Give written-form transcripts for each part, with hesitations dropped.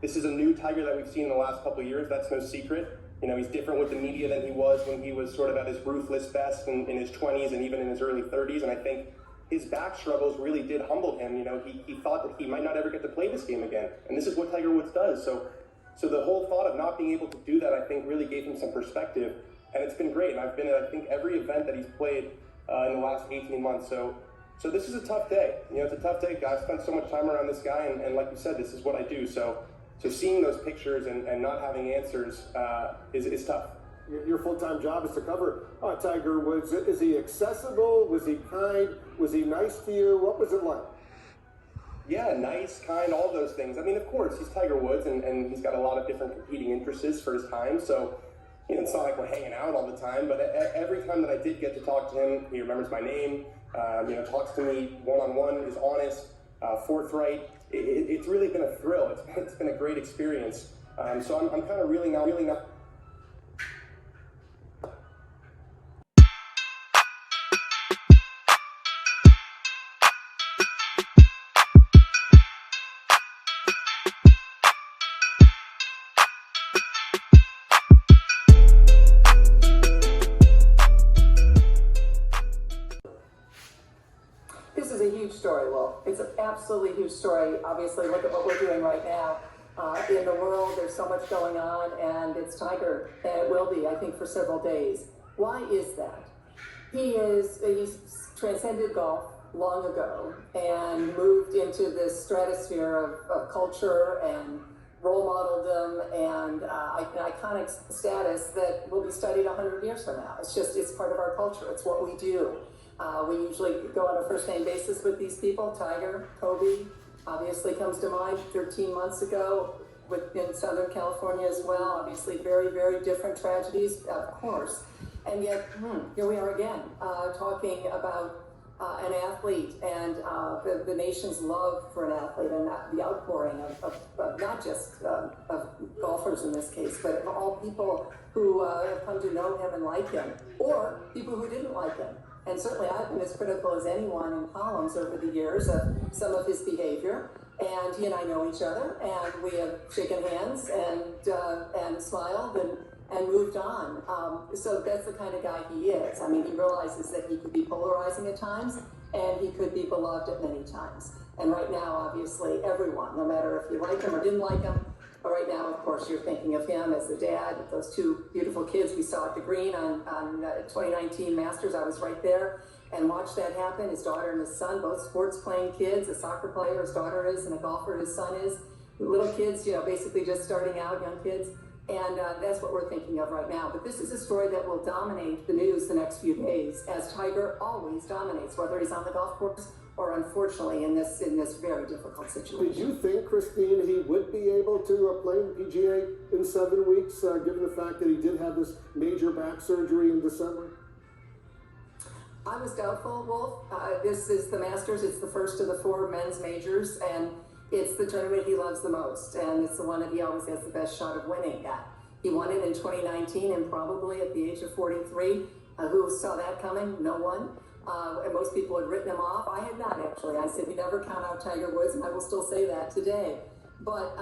this is a new Tiger that we've seen in the last couple of years. That's no secret. You know, he's different with the media than he was when he was sort of at his ruthless best in his 20s and even in his early 30s. And I think his back struggles really did humble him. You know, he thought that he might not ever get to play this game again. And this is what Tiger Woods does. So the whole thought of not being able to do that, I think, really gave him some perspective. And it's been great. And I've been at, I think, every event that he's played in the last 18 months. So this is a tough day. You know, it's a tough day. I've spent so much time around this guy. And like you said, this is what I do. So seeing those pictures and not having answers is tough. Your full-time job is to cover Tiger Woods. Is he accessible? Was he kind? Was he nice to you? What was it like? Yeah, nice, kind, all those things. I mean, of course, he's Tiger Woods, and he's got a lot of different competing interests for his time. So, you know, it's not like we're hanging out all the time. But every time that I did get to talk to him, he remembers my name. You know, talks to me one-on-one, is honest, forthright. It's really been a thrill. It's been a great experience. So I'm kind of really not. This is a huge story, Will. It's an absolutely huge story. Obviously, look at what we're doing right now. In the world, there's so much going on, and it's Tiger, and it will be, I think, for several days. Why is that? He's transcended golf long ago and moved into this stratosphere of culture and role modeldom and an iconic status that will be studied 100 years from now. It's part of our culture. It's what we do. We usually go on a first-name basis with these people. Tiger, Kobe, obviously comes to mind 13 months ago in Southern California as well. Obviously very, very different tragedies, of course. And yet, here we are again, talking about an athlete and the nation's love for an athlete and the outpouring of not just of golfers in this case, but of all people who have come to know him and like him, or people who didn't like him. And certainly I've been as critical as anyone in columns over the years of some of his behavior. And he and I know each other, and we have shaken hands and smiled and moved on. So that's the kind of guy he is. I mean, he realizes that he could be polarizing at times, and he could be beloved at many times. And right now, obviously, everyone, no matter if you like him or didn't like him, but right now, of course, you're thinking of him as the dad of those two beautiful kids we saw at the green on 2019 Masters. I was right there and watched that happen. His daughter and his son, both sports-playing kids. A soccer player, his daughter is, and a golfer, his son is. Little kids, you know, basically just starting out, young kids. And that's what we're thinking of right now. But this is a story that will dominate the news the next few days, as Tiger always dominates, whether he's on the golf course or unfortunately in this very difficult situation. Did you think, Christine, he would be able to play in the PGA in 7 weeks, given the fact that he did have this major back surgery in December? I was doubtful, Wolf. This is the Masters. It's the first of the 4 men's majors, and it's the tournament he loves the most, and it's the one that he always has the best shot of winning at. He won it in 2019, and probably at the age of 43. Who saw that coming? No one. And most people had written him off. I had not, actually. I said, we never count out Tiger Woods, and I will still say that today. But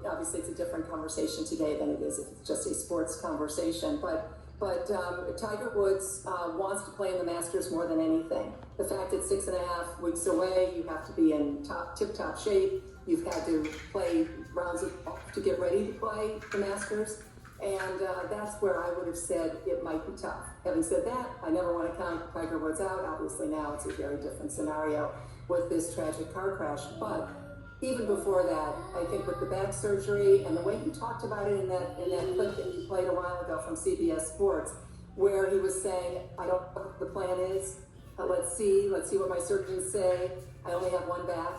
obviously, it's a different conversation today than it is if it's just a sports conversation. But Tiger Woods wants to play in the Masters more than anything. The fact it's 6.5 weeks away, you have to be in tip-top shape. You've had to play rounds of golf to get ready to play the Masters. And that's where I would have said it might be tough. Having said that, I never want to count Tiger Woods out. Obviously now it's a very different scenario with this tragic car crash. But even before that, I think with the back surgery and the way he talked about it in that clip that he played a while ago from CBS Sports, where he was saying, I don't know what the plan is. Let's see what my surgeons say. I only have one back.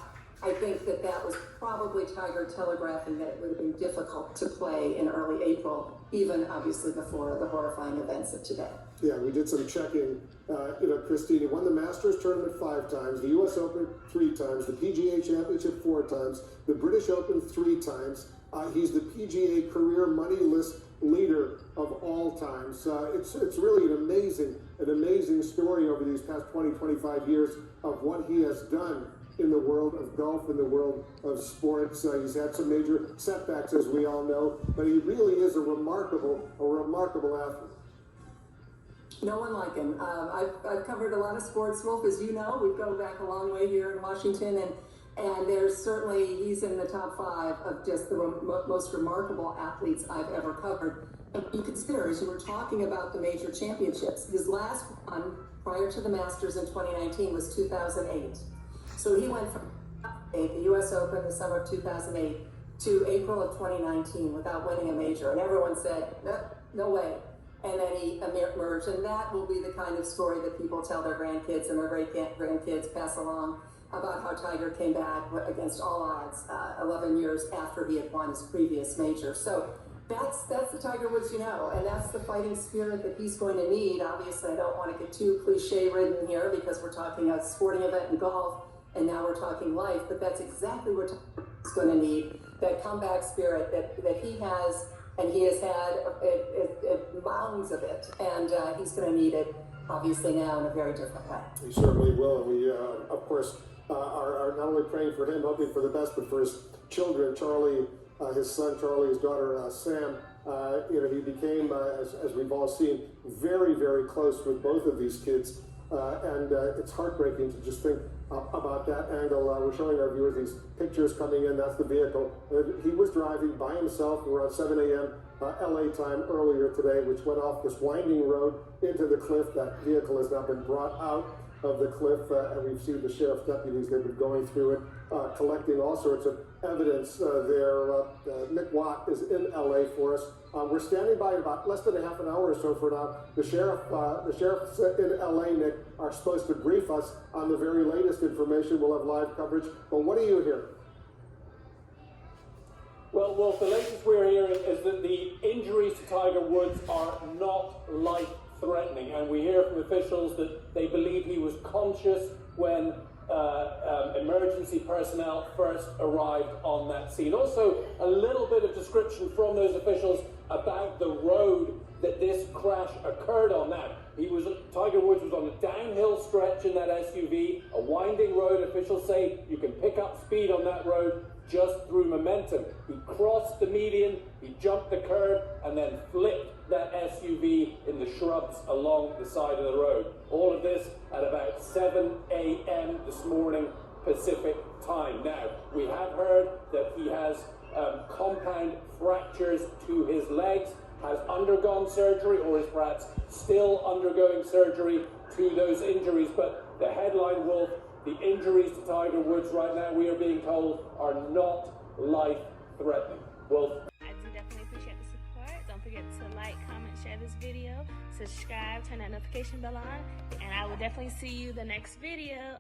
I think that was probably Tiger telegraphing that it would have been difficult to play in early April, even obviously before the horrifying events of today. Yeah, we did some checking. Christine, he won the Masters tournament 5 times, the U.S. Open 3 times, the PGA Championship 4 times, the British Open 3 times. He's the PGA career money list leader of all times. It's really an amazing story over these past 20, 25 years of what he has done. in the world of golf, in the world of sports. He's had some major setbacks, as we all know, but he really is a remarkable athlete. No one like him. I've covered a lot of sports, Wolf, as you know. We go back a long way here in Washington, and there's certainly, he's in the top 5 of just the most remarkable athletes I've ever covered. And you consider, as you were talking about the major championships, his last one prior to the Masters in 2019 was 2008. So he went from the U.S. Open the summer of 2008 to April of 2019 without winning a major. And everyone said, no way. And then he emerged, and that will be the kind of story that people tell their grandkids and their great-grandkids pass along about how Tiger came back against all odds 11 years after he had won his previous major. So that's the Tiger Woods you know, and that's the fighting spirit that he's going to need. Obviously, I don't want to get too cliche-ridden here because we're talking a sporting event in golf, and now we're talking life, but that's exactly what he's going to need, that comeback spirit that he has, and he has had mounds of it, and he's going to need it, obviously, now in a very different way. He certainly will. We, of course, are not only praying for him, hoping for the best, but for his children, Charlie, his son Charlie, his daughter Sam. He became, as we've all seen, very, very close with both of these kids, and it's heartbreaking to just think about that angle. We're showing our viewers these pictures coming in. That's the vehicle. He was driving by himself around 7 a.m. LA time earlier today, which went off this winding road into the cliff. That vehicle has now been brought out of the cliff, and we've seen the sheriff's deputies. They've been going through it, collecting all sorts of evidence there. Nick Watt is in LA for us. We're standing by about less than a half an hour or so for now. The sheriffs in LA, Nick, are supposed to brief us on the very latest information. We'll have live coverage. But what do you hear? Well, Wolf, the latest we're hearing is that the injuries to Tiger Woods are not life-threatening, and we hear from officials that they believe he was conscious when emergency personnel first arrived on that scene. Also, a little bit of description from those officials about the road that this crash occurred on. Now, Tiger Woods was on a downhill stretch in that SUV, a winding road. Officials say you can pick up speed on that road just through momentum. He crossed the median, he jumped the curb, and then flipped that SUV in the shrubs along the side of the road. All of this at about 7 a.m. this morning Pacific time. Now, we have heard that he has compound fractures to his legs, has undergone surgery, or is perhaps still undergoing surgery to those injuries. But the headline, Wolf, the injuries to Tiger Woods right now, we are being told, are not life-threatening. Wolf? I do definitely appreciate the support. Don't forget to like, comment, share this video, subscribe, turn that notification bell on, and I will definitely see you the next video.